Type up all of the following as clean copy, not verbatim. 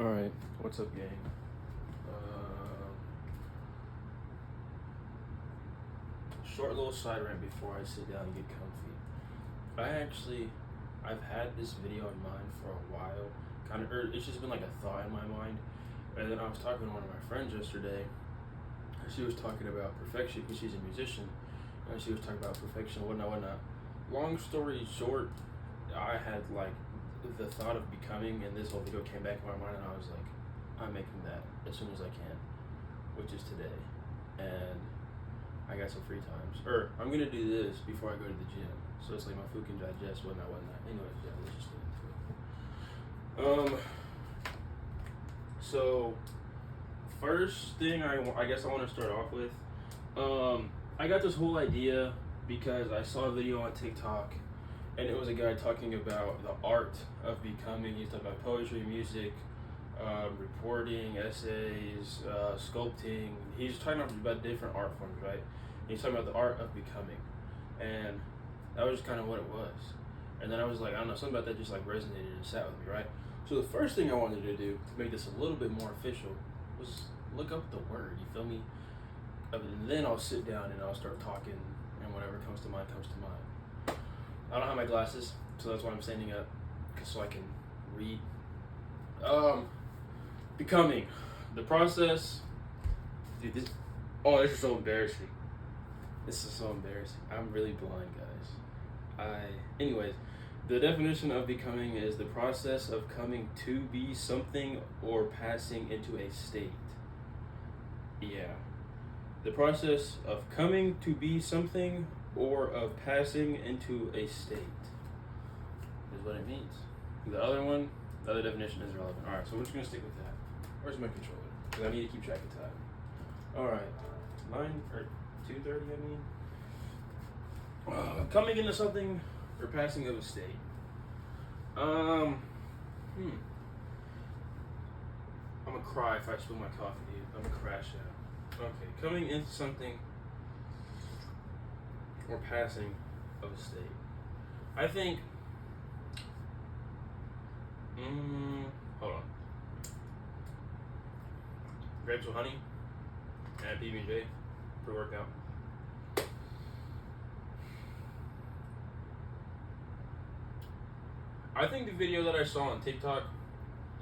Alright, what's up, gang? Uh, Short little side rant before I sit down and get comfy. I've had this video in mind for a while, or it's just been like a thought in my mind. And then I was talking to one of my friends yesterday, and she was talking about perfection because she's a musician, and she was talking about perfection, whatnot. Long story short, I had like the thought of becoming, and this whole video came back in my mind, and I was like, I'm making that as soon as I can, which is today. And I got some free times, or I'm gonna do this before I go to the gym, so it's like my food can digest, whatnot. Anyways, yeah, let's just get into it. So first thing I guess I want to start off with, I got this whole idea because I saw a video on TikTok, and it was a guy talking about the art of becoming. He's talking about poetry, music, reporting, essays, sculpting. He's talking about different art forms, right? He's talking about the art of becoming, and that was kind of what it was. And then I was like, I don't know, something about that just like resonated and sat with me, right? So the first thing I wanted to do to make this a little bit more official was look up the word. You feel me? And then I'll sit down and I'll start talking, and whatever comes to mind comes to mind. I don't have my glasses, so that's why I'm standing up, so I can read. Becoming, the process. Dude, this is so embarrassing. This is so embarrassing. I'm really blind, guys. Anyways, the definition of becoming is the process of coming to be something or passing into a state. Yeah. The process of coming to be something or of passing into a state is what it means. The other definition is irrelevant. All right, so we're just gonna stick with that. Where's my controller? Because I need to keep track of time. All right, 2:30. Coming into something or passing of a state. I'm gonna cry if I spill my coffee, dude. I'm gonna crash out. Okay, coming into something or passing of a state. I think. Hold on. Grapes with honey and PB&J for workout. I think the video that I saw on TikTok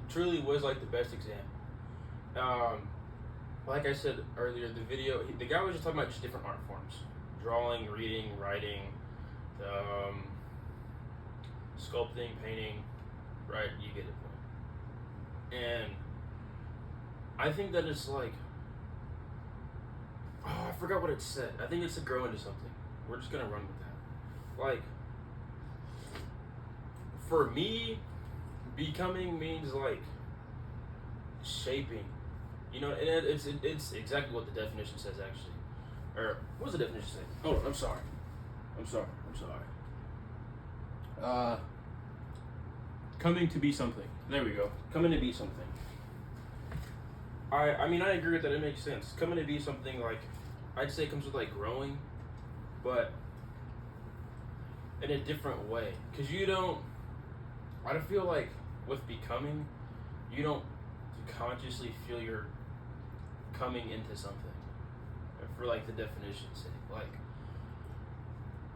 truly was like the best example. Like I said earlier, the guy was just talking about just different art forms: drawing, reading, writing, sculpting, painting. Right, you get the point. And I think that it's like, I forgot what it said. I think it's to grow into something. We're just gonna run with that. Like, for me, becoming means like shaping. You know, and it's exactly what the definition says actually. Or what does the definition say? Hold on, I'm sorry. Coming to be something. There we go. Coming to be something. I mean, I agree with that. It makes sense. Coming to be something, like, I'd say it comes with like growing, but in a different way. Because I don't feel like with becoming, you don't consciously feel you're coming into something. For like the definition's sake. Like,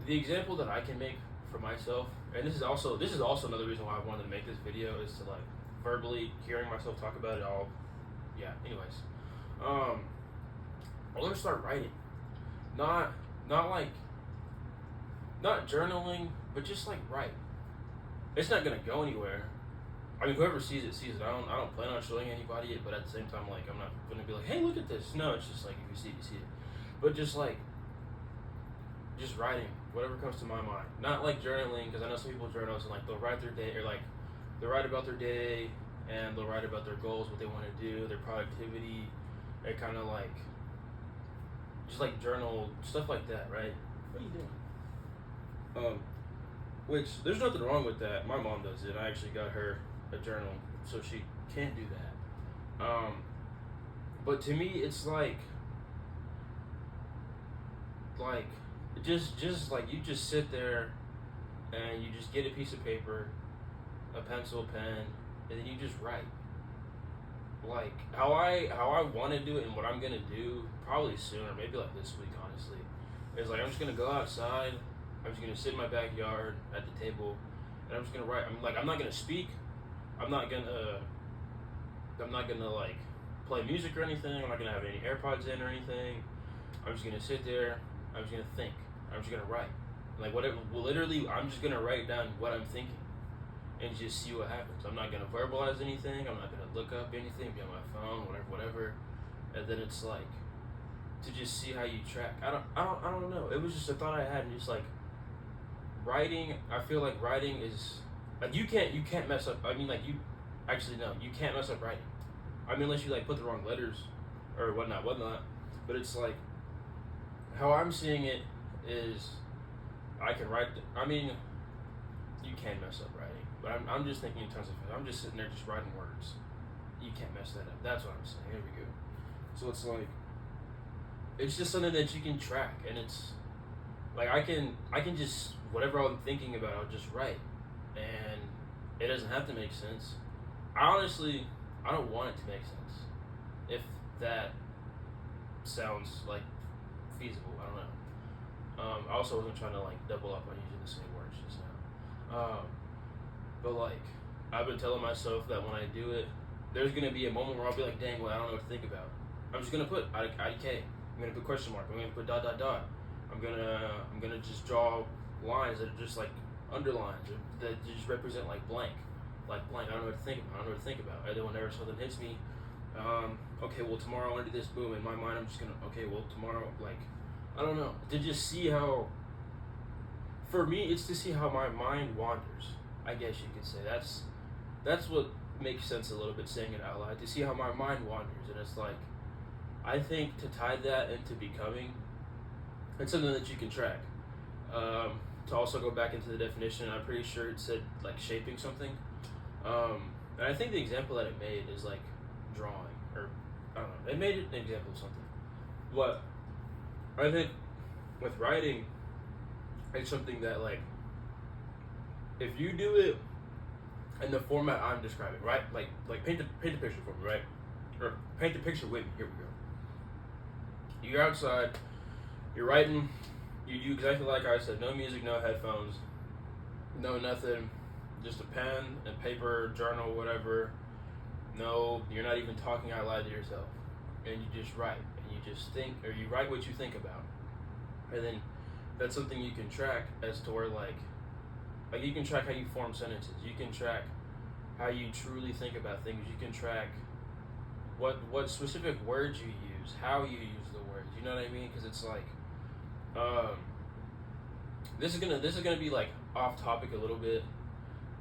the example that I can make for myself, and this is also another reason why I wanted to make this video, is to like verbally hearing myself talk about it all. Yeah, anyways. I want to start writing. Not journaling, but just like write. It's not gonna go anywhere. I mean, whoever sees it sees it. I don't plan on showing anybody it, but at the same time, like, I'm not gonna be like, hey, look at this. No, it's just like, if you see it, you see it. But just writing whatever comes to my mind. Not like journaling, because I know some people journal and like they'll write their day, or like they'll write about their day, and they'll write about their goals, what they want to do, their productivity, and kind of like just like journal stuff like that, right? What are you doing? Which there's nothing wrong with that. My mom does it. I actually got her a journal so she can do that. But to me, it's like just like you just sit there and you just get a piece of paper, a pencil, pen, and then you just write. like how I want to do it and what I'm gonna do probably sooner, maybe like this week, honestly, is like I'm just gonna go outside. I'm just gonna sit in my backyard at the table, and I'm just gonna write. I'm not gonna speak. I'm not gonna like play music or anything. I'm not gonna have any AirPods in or anything. I'm just gonna sit there. I'm just gonna think. I'm just gonna write. Like whatever. Well, literally, I'm just gonna write down what I'm thinking, and just see what happens. I'm not gonna verbalize anything. I'm not gonna look up anything, be on my phone, whatever. And then it's like to just see how you track. I don't know. It was just a thought I had, and just like writing. I feel like writing is like you can't mess up. I mean, like you actually no, you can't mess up writing. I mean, unless you like put the wrong letters or whatnot. But it's like how I'm seeing it is I can write. I mean, you can mess up writing, but I'm just thinking in terms of I'm just sitting there just writing words. You can't mess that up. That's what I'm saying. There we go. So it's like it's just something that you can track, and it's like I can just whatever I'm thinking about, I'll just write, and it doesn't have to make sense. I don't want it to make sense. If that sounds like feasible, I don't know. I also wasn't trying to like double up on using the same words just now. But like I've been telling myself that when I do it, there's gonna be a moment where I'll be like, dang, well, I don't know what to think about. I'm just gonna put IDK. I'm gonna put question mark. I'm gonna put ... I'm gonna just draw lines that are just like underlines or that just represent like blank. Like blank. I don't know what to think about. And then whenever something hits me, okay, well tomorrow I want to do this. Boom. In my mind, I'm just gonna okay, well tomorrow, like I don't know. To just see how. For me, it's to see how my mind wanders. I guess you could say that's what makes sense a little bit saying it out loud. To see how my mind wanders, and it's like I think to tie that into becoming, it's something that you can track. To also go back into the definition, I'm pretty sure it said like shaping something. And I think the example that it made is like drawing, or I don't know. It made it an example of something. But I think with writing, it's something that like if you do it in the format I'm describing, right? Like paint the picture for me, right? Or paint the picture with me. Here we go. You're outside, you're writing, you do exactly like I said, no music, no headphones, no nothing, just a pen and paper, journal, whatever. No, you're not even talking out loud to yourself. And you just write, and you just think, or you write what you think about. And then that's something you can track as to where like you can track how you form sentences. You can track how you truly think about things. You can track what specific words you use, how you use the words. You know what I mean? Because it's like, this is gonna be like off topic a little bit,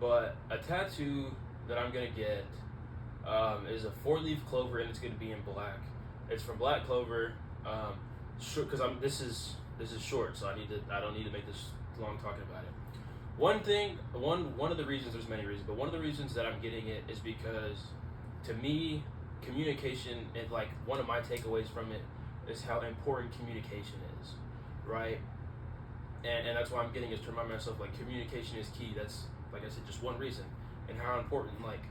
but a tattoo that I'm gonna get is a 4-leaf clover, and it's gonna be in black. It's from Black Clover. Because this is short, so I don't need to make this long talking about it. One of the reasons, there's many reasons, but one of the reasons that I'm getting it is because to me, communication, and like one of my takeaways from it is how important communication is, right? And that's why I'm getting it to remind myself like communication is key. That's like I said, just one reason, and how important like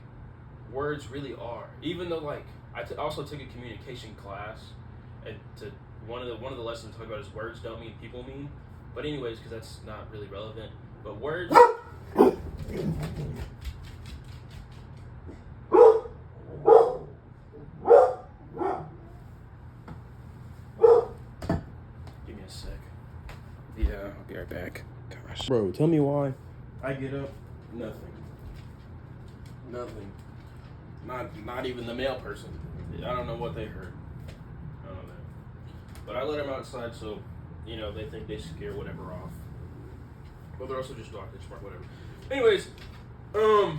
words really are. Even though like I also took a communication class, and to one of the lessons talk about is words don't mean people mean. But anyways, because that's not really relevant. But words. Give me a sec. Yeah, I'll be right back. Gosh, bro, tell me why I get up, nothing. Not even the male person. I don't know what they heard. I don't know. But I let them outside, so they think they scare whatever off. But they're also just dark, they're smart, whatever. Anyways, oh,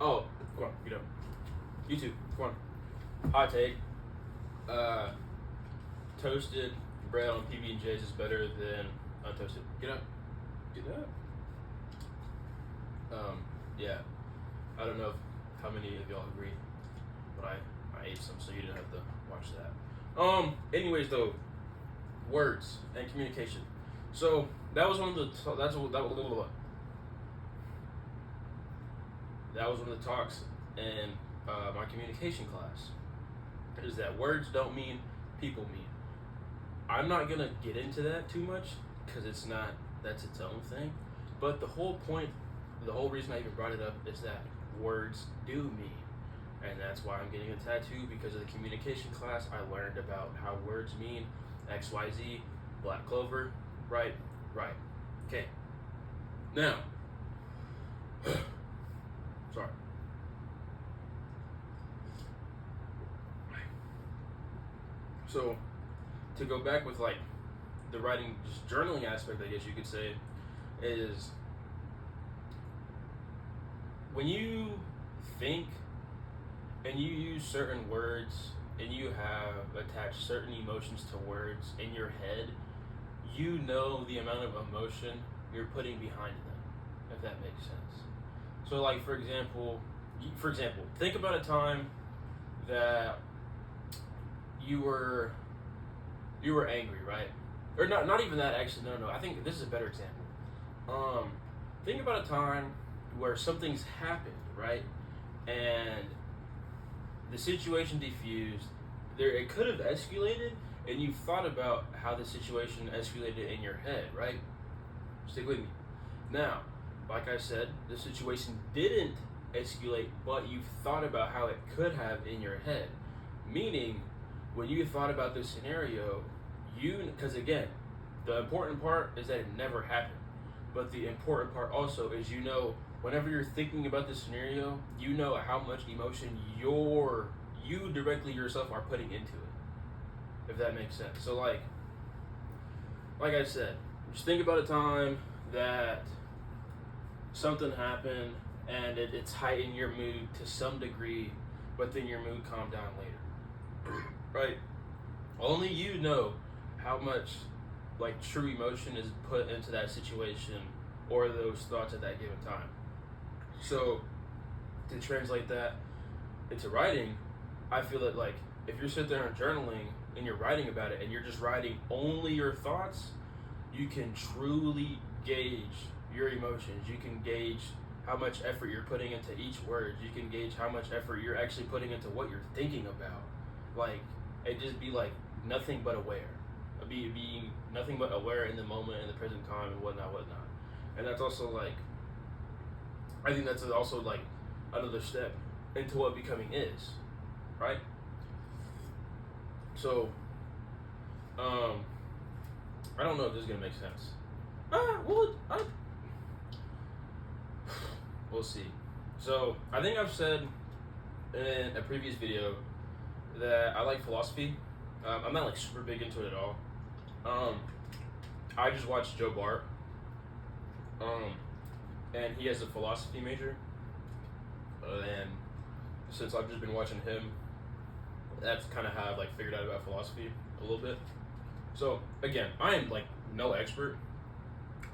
come on, get up. You two, come on. Hot take. Toasted bread on PB&J's is better than untoasted. Get up. Get up. Yeah. I don't know how many of y'all agree, but I ate some, so you didn't have to watch that. Anyways, though, words and communication. So that was one of the talks in my communication class is that words don't mean, people mean. I'm not gonna get into that too much because that's its own thing. But the whole point, the whole reason I even brought it up is that words do mean. And that's why I'm getting a tattoo, because of the communication class. I learned about how words mean, XYZ, black clover, right. Okay. Now, sorry. So, to go back with like the writing, just journaling aspect, I guess you could say, is when you think and you use certain words and you have attached certain emotions to words in your head, you know the amount of emotion you're putting behind them, if that makes sense. So like for example, think about a time that you were angry, right? Or not even that, actually. No. I think this is a better example. Think about a time where something's happened, right? And the situation diffused. It could have escalated, and you've thought about how the situation escalated in your head, right? Stick with me. Now, like I said, the situation didn't escalate, but you've thought about how it could have in your head. Meaning, when you thought about this scenario, because again, the important part is that it never happened. But the important part also is, whenever you're thinking about this scenario, you know how much emotion you directly yourself are putting into it. If that makes sense. So like I said, just think about a time that something happened and it's heightened your mood to some degree, but then your mood calmed down later. Right? Only you know how much like true emotion is put into that situation or those thoughts at that given time. So to translate that into writing, I feel that like if you're sitting there and journaling and you're writing about it and you're just writing only your thoughts, you can truly gauge your emotions. You can gauge how much effort you're putting into each word. You can gauge how much effort you're actually putting into what you're thinking about. Like, it just be like nothing but aware. Be nothing but aware in the moment, in the present time, and whatnot. And that's also like, I think that's also like another step into what becoming is, right? So, I don't know if this is gonna make sense. We'll see. So, I think I've said in a previous video that I like philosophy. I'm not like super big into it at all. I just watched Joe Bart. And he has a philosophy major. And since I've just been watching him, that's kind of how I've like figured out about philosophy a little bit. So again, I am like no expert.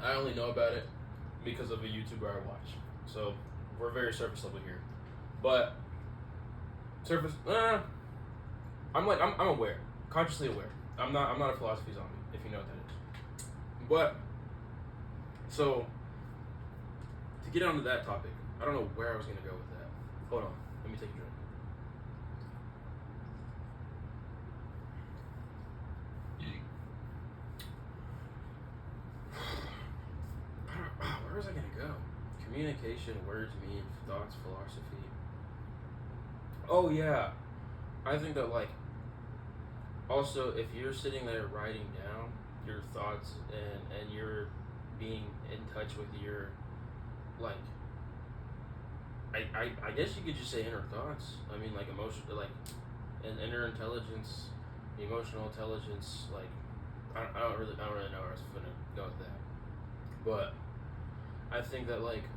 I only know about it because of a YouTuber I watch. So we're very surface level here. But I'm aware, consciously aware. I'm not a philosophy zombie, if you know what that is. But so to get onto that topic, I don't know where I was gonna go with that. Hold on, let me take a drink. Where was I gonna go? Communication, words, mean, thoughts, philosophy. Oh yeah, I think that like, also if you're sitting there writing down your thoughts and you're being in touch with your like, I guess you could just say inner thoughts. I mean like emotion, like an inner intelligence, emotional intelligence. Like I don't really know where I was gonna go with that, but I think that like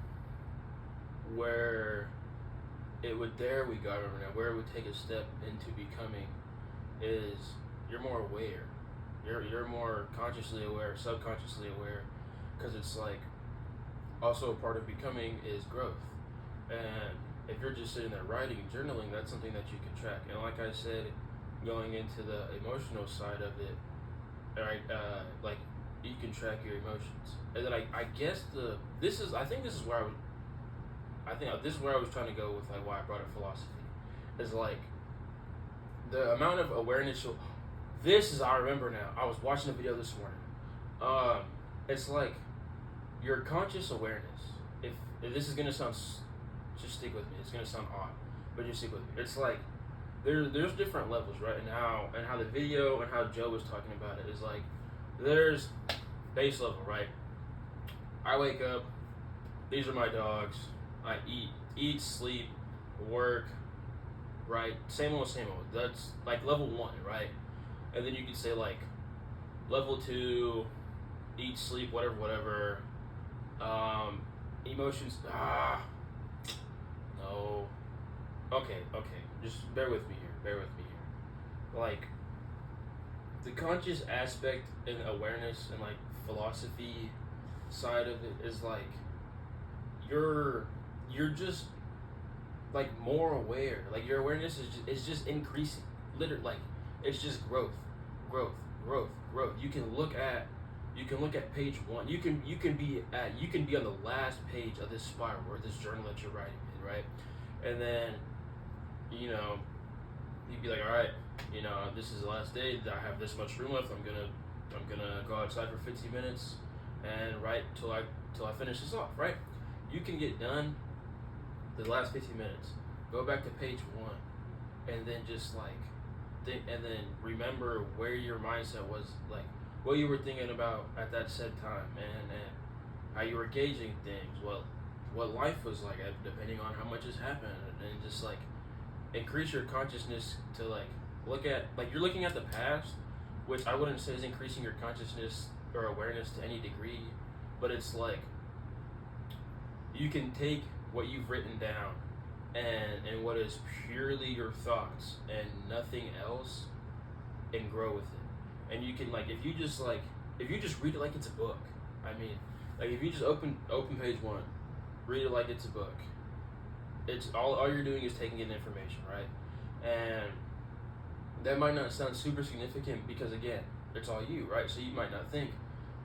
where it would take a step into becoming is you're more aware. You're more consciously aware, subconsciously aware, because it's like also a part of becoming is growth. And if you're just sitting there writing and journaling, that's something that you can track. And like I said, going into the emotional side of it, right? Like you can track your emotions. And then I guess I think this is where I think this is where I was trying to go with like why I brought up philosophy, is like the amount of awareness. This is, I remember now. I was watching a video this morning. It's like your conscious awareness. If this is gonna sound, just stick with me. It's gonna sound odd, but just stick with me. It's like there's different levels, right? And how the video and how Joe was talking about it is like there's base level, right? I wake up. These are my dogs. I eat, sleep, work, right? Same old, same old. That's like level 1, right? And then you could say like level 2, eat, sleep, whatever. Emotions. No. Okay. Just bear with me here. Like the conscious aspect and awareness and like philosophy side of it is like you're just like more aware. Like your awareness is just increasing. Literally, like it's just growth. You can look at page 1. You can be on the last page of this spiral or this journal that you're writing in, right? And then you'd be like, all right, this is the last day. I have this much room left. I'm gonna go outside for 15 minutes and write till I finish this off, right? You can get done the last 15 minutes. Go back to page 1, and then just like think, and then remember where your mindset was, like what you were thinking about at that said time, and how you were gauging things, what life was like, depending on how much has happened, and just like increase your consciousness to like look at, like you're looking at the past, which I wouldn't say is increasing your consciousness or awareness to any degree, but it's like you can take what you've written down and what is purely your thoughts and nothing else, and grow with it. And you can like if you just read it like it's a book. I mean, like if you just open page 1, read it like it's a book. It's all you're doing is taking in information, right? And that might not sound super significant because again, it's all you, right? So you might not think,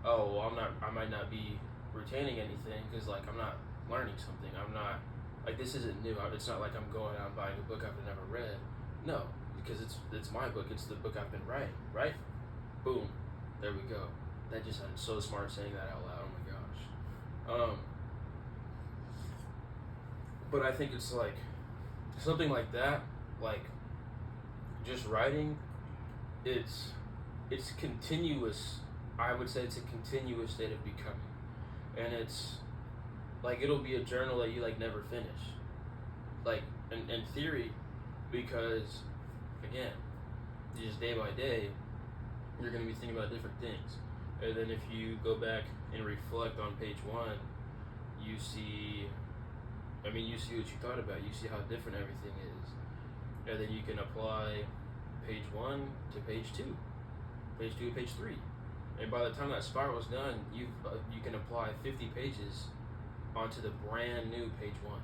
oh, well, I might not be retaining anything because like I'm not learning something. I'm not like this isn't new. It's not like I'm going out and buying a book I've never read. No, because it's my book. It's the book I've been writing, right? Boom, there we go. That just sounded so smart saying that out loud. Oh my gosh. But I think it's like something like that, like just writing. It's continuous. I would say it's a continuous state of becoming, and it's like it'll be a journal that you like never finish, like in theory, because again, just day by day, you're gonna be thinking about different things, and then if you go back and reflect on page 1, you see what you thought about. You see how different everything is, and then you can apply page 1 to page 2, page 2 to page 3, and by the time that spiral is done, you can apply 50 pages onto the brand new page 1,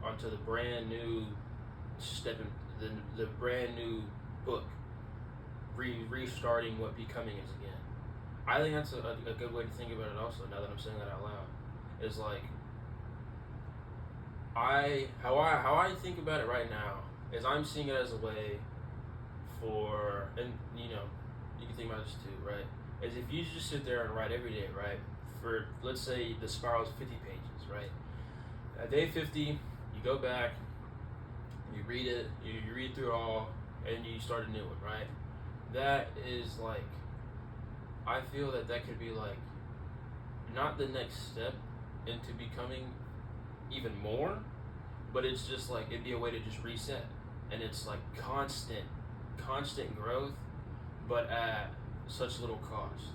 onto the brand new step in the brand new book, restarting what becoming is again. I think that's a good way to think about it. Also, now that I'm saying that out loud, is like how I think about it right now is I'm seeing it as a way for, and you can think about this too, right? Is if you just sit there and write every day, right? For let's say the spiral is 50 pages, right? At day 50, you go back, you read it, you read through it all, and you start a new one, right? That is like, I feel that could be like not the next step into becoming even more, but it's just like it'd be a way to just reset, and it's like constant growth, but at such little cost,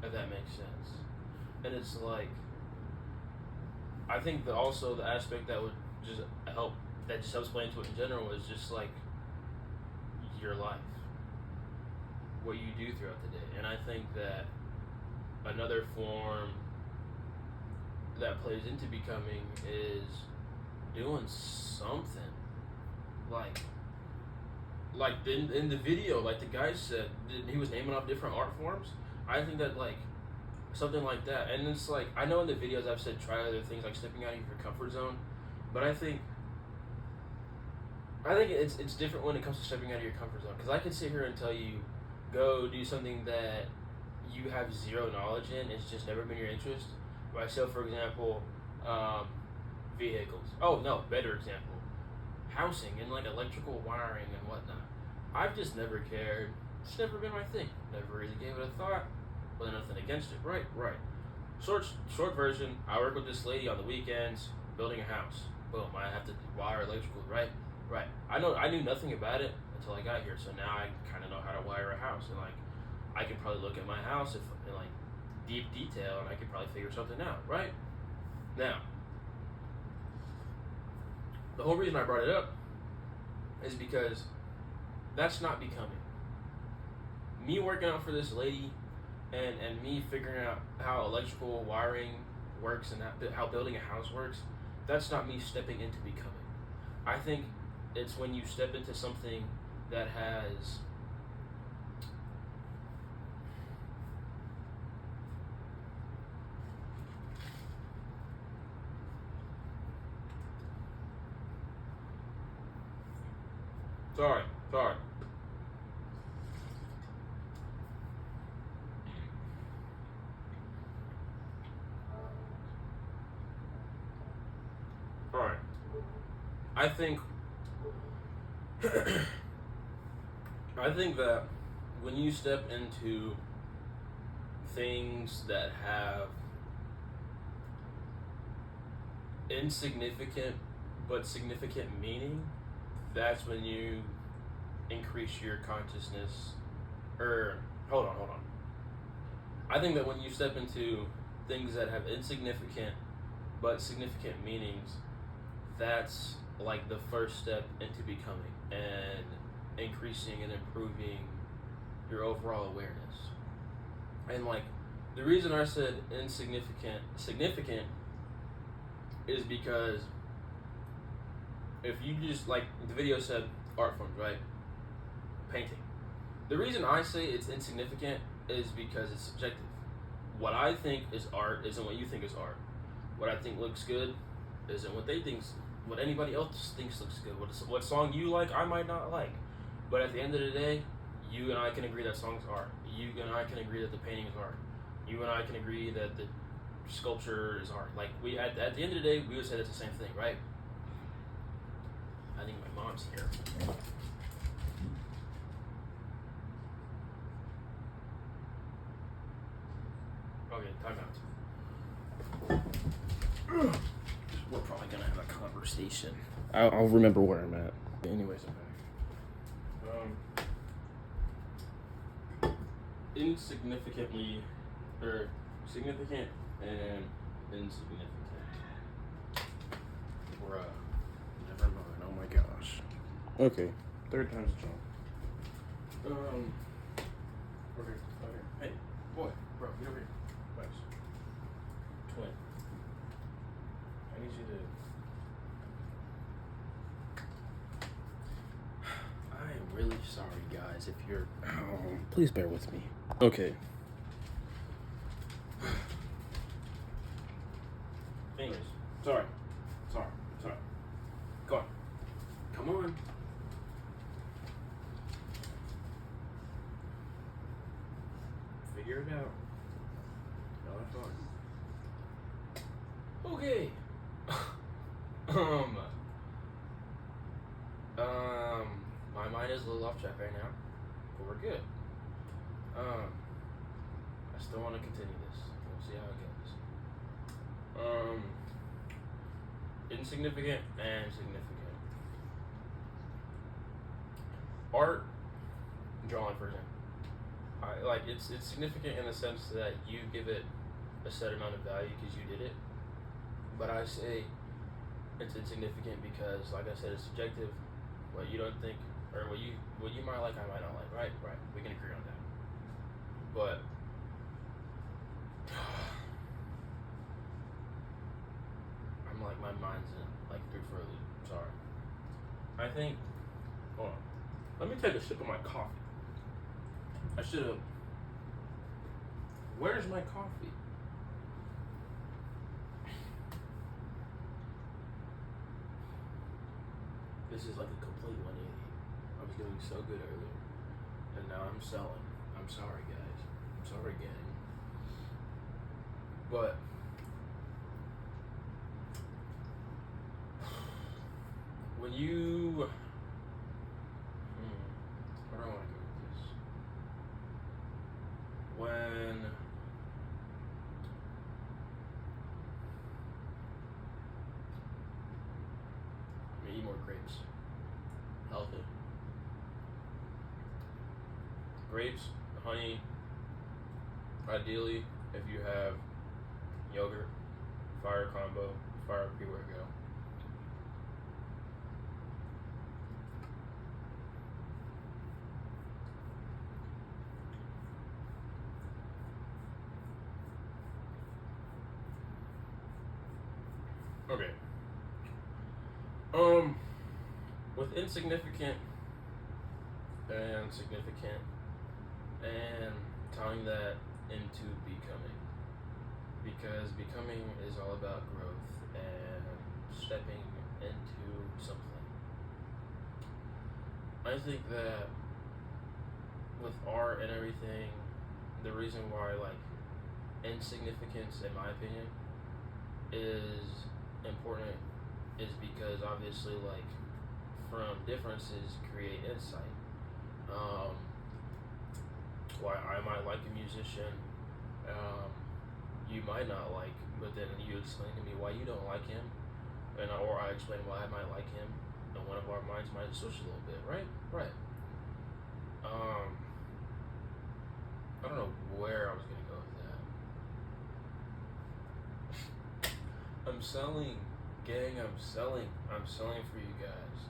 if that makes sense. And it's like, I think that also the aspect that would just helps play into it in general is just like your life, what you do throughout the day. And I think that another form that plays into becoming is doing something, like in the video, like the guy said, he was naming off different art forms. I think that like something like that. And it's like, I know in the videos I've said try other things like stepping out of your comfort zone, but I think it's different when it comes to stepping out of your comfort zone, because I can sit here and tell you go do something that you have zero knowledge in. It's just never been your interest. Myself, for example, vehicles. Oh no, better example, housing and like electrical wiring and whatnot. I've just never cared. It's never been my thing. Never really gave it a thought. But nothing against it. Right, right. Short version. I work with this lady on the weekends building a house. Boom. I have to wire electrical. Right, right. I knew nothing about it until I got here. So now I kind of know how to wire a house, and like I can probably look at my house in like deep detail, and I could probably figure something out. Right. Now, the whole reason I brought it up is because that's not becoming. Me working out for this lady and me figuring out how electrical wiring works and how building a house works, that's not me stepping into becoming. I think it's when you step into something that has sorry. Alright. I think I think that when you step into things that have insignificant but significant meaning, that's when you increase your consciousness. Hold on. I think that when you step into things that have insignificant but significant meanings, that's like the first step into becoming and increasing and improving your overall awareness. And like the reason I said significant is because if you just, like the video said, art forms, right? Painting. The reason I say it's insignificant is because it's subjective. What I think is art isn't what you think is art. What I think looks good isn't what anybody else thinks looks good. What song you like, I might not like. But at the end of the day, you and I can agree that song's art. You and I can agree that the painting is art. You and I can agree that the sculpture is art. Like we at the end of the day, we would say that's the same thing, right? I think my mom's here. Okay, time out. We're probably gonna have a conversation. I'll remember where I'm at. Anyways, I'm back. Insignificantly, or significant and insignificant. Bruh. Never mind. Oh my gosh. Okay. Third time's a charm. Over here. Hey, boy, bro, get over here. Nice. Twin. I need you to. I am really sorry, guys. If you're, please bear with me. Okay. Anyways, sorry. Go on. Come on. Figure it out. Y'all have fun. Okay. My mind is a little off track right now, but we're good. I still want to continue this. We'll see how it goes. Insignificant and significant. Art, drawing, for example. It's significant in the sense that you give it a set amount of value because you did it. But I say it's insignificant because, like I said, it's subjective. What you don't think, or what you might like, I might not like. Right. We can agree on that. But I'm like, my mind's in like through for a loop. Sorry. I think. Hold on. Let me take a sip of my coffee. I should have. Where's my coffee? This is like a complete 180. I was doing so good earlier, and now I'm selling. I'm sorry, guys. I'm sorry, gang. But when you, where do I want to go with this? When I'm gonna eat more grapes. Healthy. Grapes, honey. Ideally, if you have yogurt, fire combo, fire pre-workout. Okay. With insignificant and significant, and tying that into becoming, because becoming is all about growth and stepping into something. I think that with art and everything, the reason why like insignificance, in my opinion, is important is because obviously like from differences create insight. Why I might like a musician, you might not like, but then you explain to me why you don't like him, or I explain why I might like him, and one of our minds might switch a little bit, right? Right. I don't know where I was gonna go with that. I'm selling, gang. I'm selling for you guys.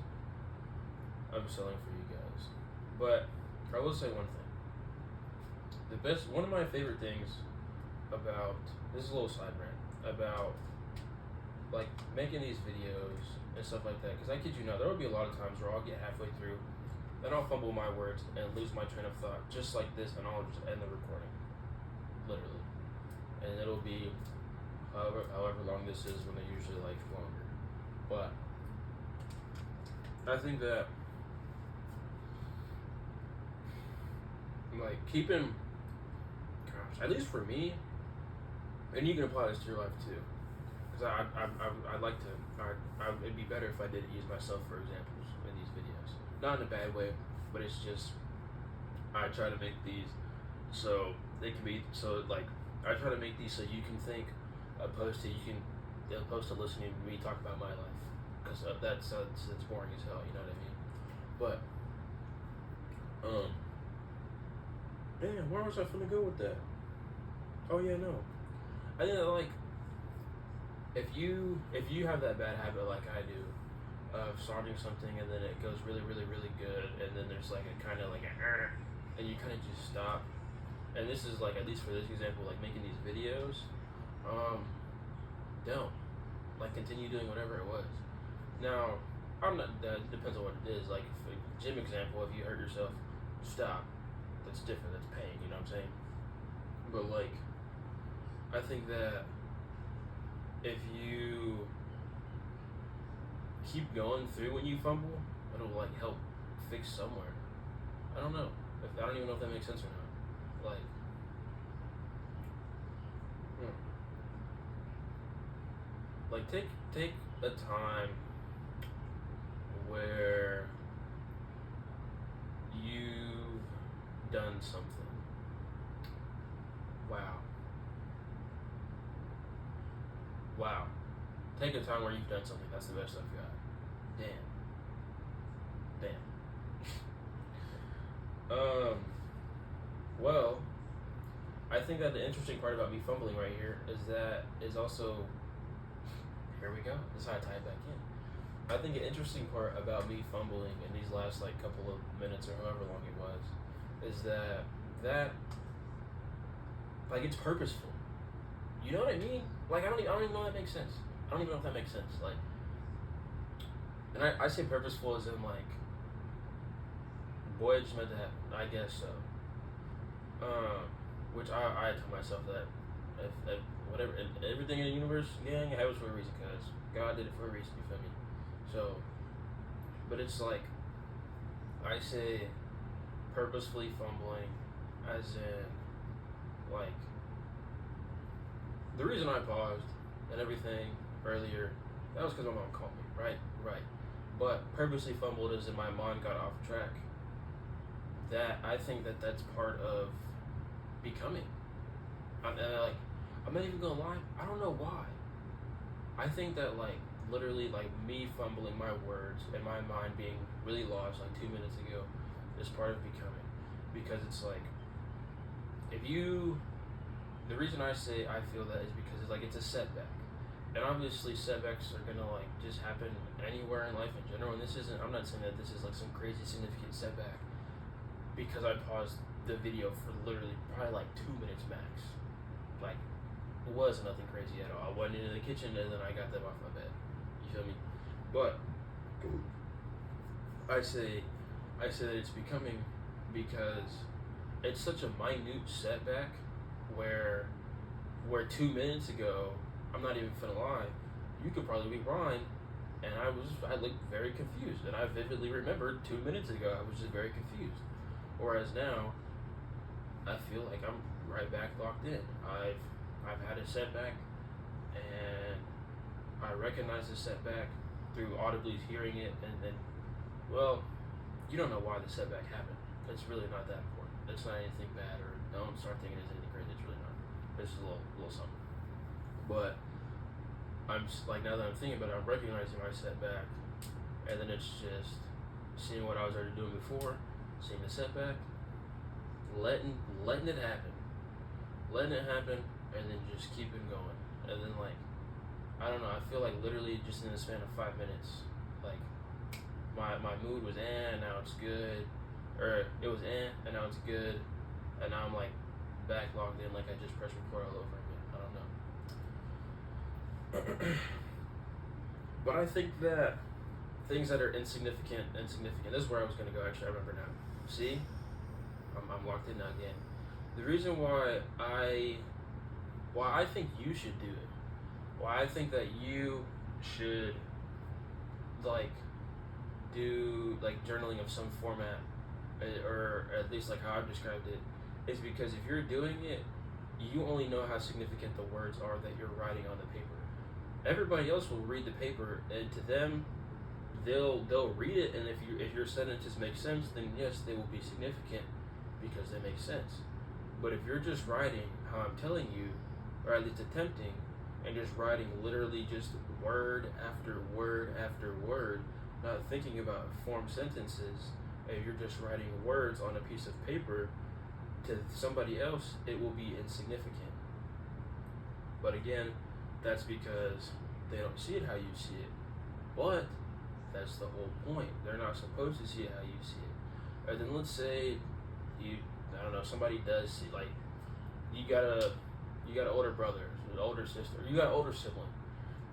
I'm selling for you guys. But I will say one thing. One of my favorite things about, this is a little side rant, about like making these videos and stuff like that, because I kid you not, there will be a lot of times where I'll get halfway through and I'll fumble my words and lose my train of thought just like this, and I'll just end the recording, literally. And it'll be however long this is, when they're usually like longer. But I think that like keeping, at least for me, and you can apply this to your life too, because I like to, it'd be better if I did use myself for examples in these videos. Not in a bad way, but it's just, I try to make these so they can be, so like, I try to make these so you can think, opposed to listening to me talk about my life, because that's boring as hell, you know what I mean? But, damn, where was I finna go with that? Oh yeah, no. I think that like, if you have that bad habit like I do, of starting something and then it goes really, really, really good, and then there's like a kind of like and you kind of just stop. And this is like, at least for this example, like making these videos, don't. Like, continue doing whatever it was. Now, I'm not, that depends on what it is. Like, for gym example, if you hurt yourself, stop. That's different, that's pain, you know what I'm saying? But like, I think that if you keep going through when you fumble, it'll like help fix somewhere. I don't know. I don't even know if that makes sense or not. Like, like take a time where you've done something. Wow. Take a time where you've done something. That's the best I've got. Damn. Well, I think that the interesting part about me fumbling right here is also, here we go. This is how I tie it back in. I think an interesting part about me fumbling in these last like couple of minutes or however long it was is that like, it's purposeful. You know what I mean? Like, I don't even know if that makes sense. I don't even know if that makes sense. Like, and I say purposeful as in like, boy, it's meant to happen. I guess so. Which I tell myself that if whatever, everything in the universe, gang, it happens for a reason, cause God did it for a reason. You feel me? So but it's like I say purposefully fumbling, as in like the reason I paused and everything earlier, that was because my mom called me, right? Right. But purposely fumbled as in my mind got off track. That I think that that's part of becoming. I'm not even gonna lie. I don't know why. I think that like literally like me fumbling my words and my mind being really lost like 2 minutes ago is part of becoming, because it's like if you the reason I say I feel that is because it's like it's a setback. And obviously setbacks are gonna like just happen anywhere in life in general. And this isn't I'm not saying that this is like some crazy significant setback because I paused the video for literally probably like 2 minutes max. Like it was nothing crazy at all. I went into the kitchen and then I got them off my bed. You feel me? But I say that it's becoming because it's such a minute setback where 2 minutes ago, I'm not even finna lie, you could probably rewind and I looked very confused, and I vividly remembered 2 minutes ago I was just very confused. Whereas now I feel like I'm right back locked in. I've had a setback and I recognize the setback through audibly hearing it, and then you don't know why the setback happened. It's really not that important. It's not anything bad, or don't start thinking it's anything crazy. It's really not. It's just a little something. But I'm like, now that I'm thinking about it, I'm recognizing my setback, and then it's just seeing what I was already doing before, seeing the setback, letting it happen, and then just keeping going. And then like, I don't know. I feel like literally just in the span of 5 minutes, like my mood was now it's good, or it was and now it's good, and now I'm like back logged in, like I just pressed record all over again. I don't know. But I think that things that are insignificant. This is where I was gonna go. Actually, I remember now. See, I'm locked in now again. The reason why I think you should do it, why I think that you should like do like journaling of some format, or at least like how I've described it, is because if you're doing it, you only know how significant the words are that you're writing on the paper. Everybody else will read the paper, and to them, they'll read it, and if your sentences make sense, then yes, they will be significant because they make sense. But if you're just writing how I'm telling you, or at least attempting, and just writing literally just word after word after word, not thinking about formed sentences, if you're just writing words on a piece of paper, to somebody else, it will be insignificant. But again, that's because they don't see it how you see it. But that's the whole point. They're not supposed to see it how you see it. And then let's say somebody does see, like, you got an older brother, an older sister, you got an older sibling,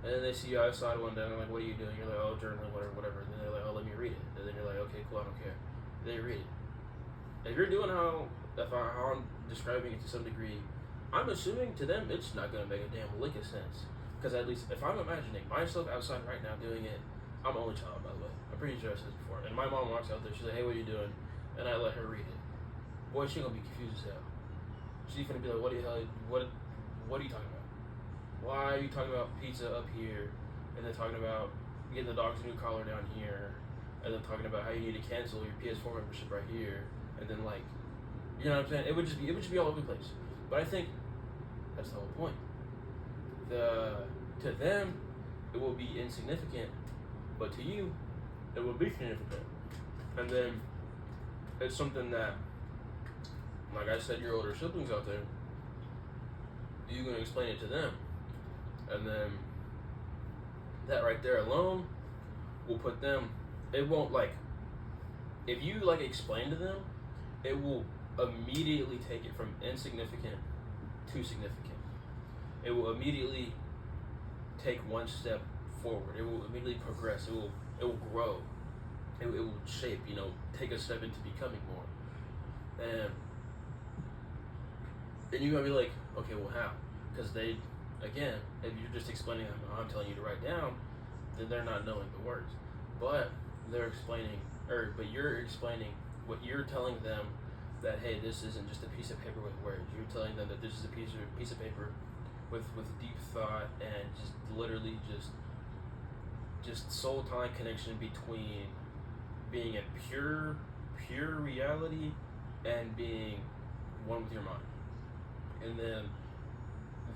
and then they see you outside one day and they're like, what are you doing? You're like, oh, journaling, whatever. And then they're like, oh, let me read it. And then you're like, okay, cool, I don't care. They read it. If you're doing how I'm describing it to some degree, I'm assuming to them it's not going to make a damn lick of sense. Because at least if I'm imagining myself outside right now doing it, I'm an only child, by the way. I'm pretty sure I said this before. And my mom walks out there, she's like, hey, what are you doing? And I let her read it. Boy, she's going to be confused as hell. She's going to be like, what are you talking about? Why are you talking about pizza up here? And then talking about getting the dog's new collar down here. And then talking about how you need to cancel your PS4 membership right here. And then like, you know what I'm saying? It would just be all over the place. But I think that's the whole point. To them, it will be insignificant, but to you, it will be significant. And then it's something that, like I said, your older siblings out there, you're gonna explain it to them, and then that right there alone will put them. It won't like, if you like explain to them, it will immediately take it from insignificant to significant. It will immediately take one step forward. It will immediately progress. It will grow. It will shape. Take a step into becoming more. And then you gotta be like, okay, well, how? Because if you're just explaining how I'm telling you to write down, then they're not knowing the words. But they're explaining, but you're explaining what you're telling them, that hey, this isn't just a piece of paper with words. You're telling them that this is a piece of paper with deep thought and just literally just soul time connection between being in pure reality and being one with your mind. And then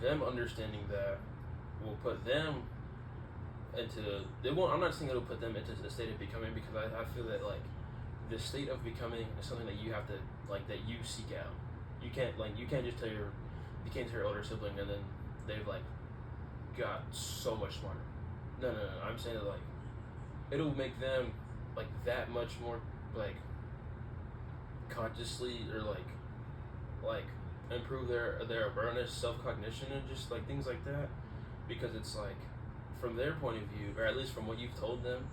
them understanding that will put them into, I'm not saying it'll put them into the state of becoming, because I feel that like the state of becoming is something that you have to, like, that you seek out. You can't just tell your older sibling and then they've like got so much smarter. No. I'm saying that like it'll make them like that much more like consciously, or like improve their awareness, self-cognition, and just like things like that, because it's like from their point of view, or at least from what you've told them,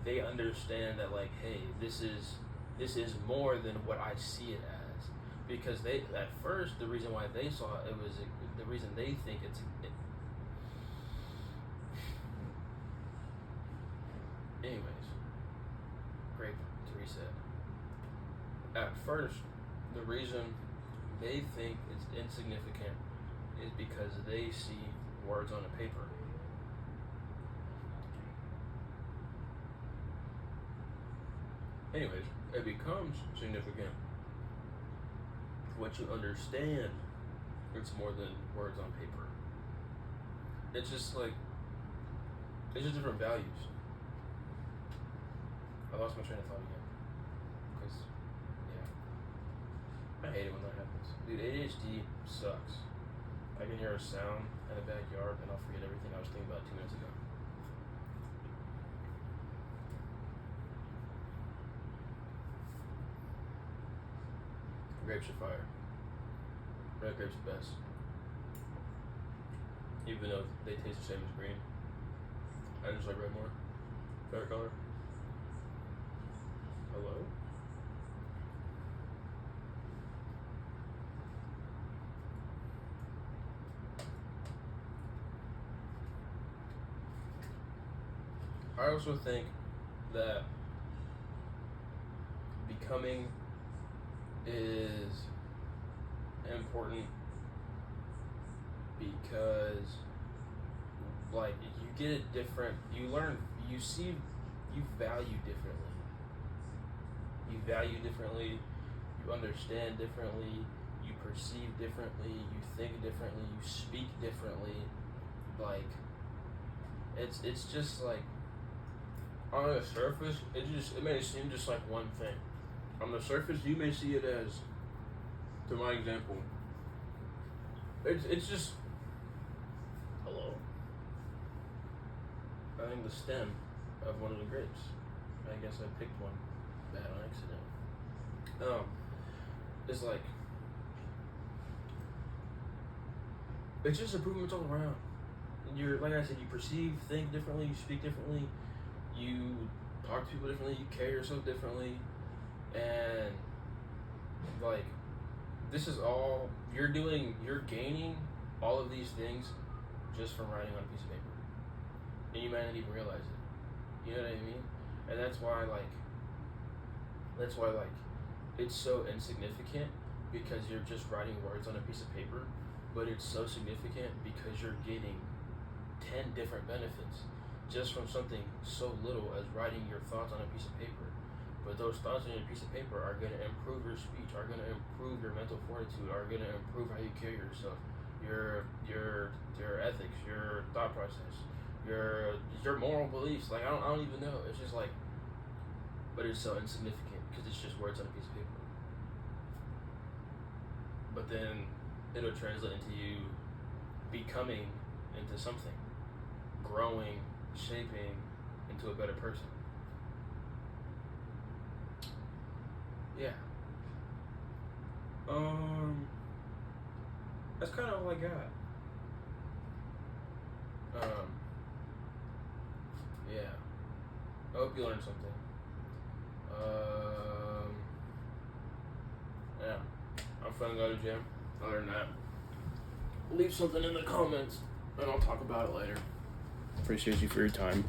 they understand that like, hey, this is more than what I see it as, because they, at first, the reason why they saw it was the reason they think it's anyways, great to reset. At first, the reason they think it's insignificant is because they see words on a paper. Anyways, it becomes significant what you understand. It's more than words on paper. It's just different values. I lost my train of thought again. Because, yeah. I hate it when that happens. Dude, ADHD sucks. I can hear a sound in the backyard and I'll forget everything I was thinking about 2 minutes ago. Grapes are fire. Red grapes are best. Even though they taste the same as green. I just like red more. Favorite color. Hello? I also think that becoming is important because like you get it different, you learn, you value differently. You value differently, you understand differently, you perceive differently, you think differently, you speak differently. Like it's just like on the surface, it may seem just like one thing. On the surface, you may see it as, to my example, it's just, hello. I think the stem of one of the grapes. I guess I picked one bad on accident. It's like, it's just improvements all around. You're, like I said, you perceive, think differently, you speak differently, you talk to people differently, you carry yourself differently, and like this is all you're gaining all of these things just from writing on a piece of paper, and you might not even realize it. You know what I mean? And that's why it's so insignificant, because you're just writing words on a piece of paper, but it's so significant because you're getting 10 different benefits just from something so little as writing your thoughts on a piece of paper. But those thoughts on a piece of paper are going to improve your speech, are going to improve your mental fortitude, are going to improve how you carry yourself, your ethics, your thought process, your moral beliefs. Like I don't even know. It's just like, but it's so insignificant because it's just words on a piece of paper. But then it'll translate into you becoming into something, growing, shaping into a better person. Yeah. That's kind of all I got. Yeah. I hope you learned something. Yeah. I'm finna go to the gym. Other than that, leave something in the comments and I'll talk about it later. Appreciate you for your time.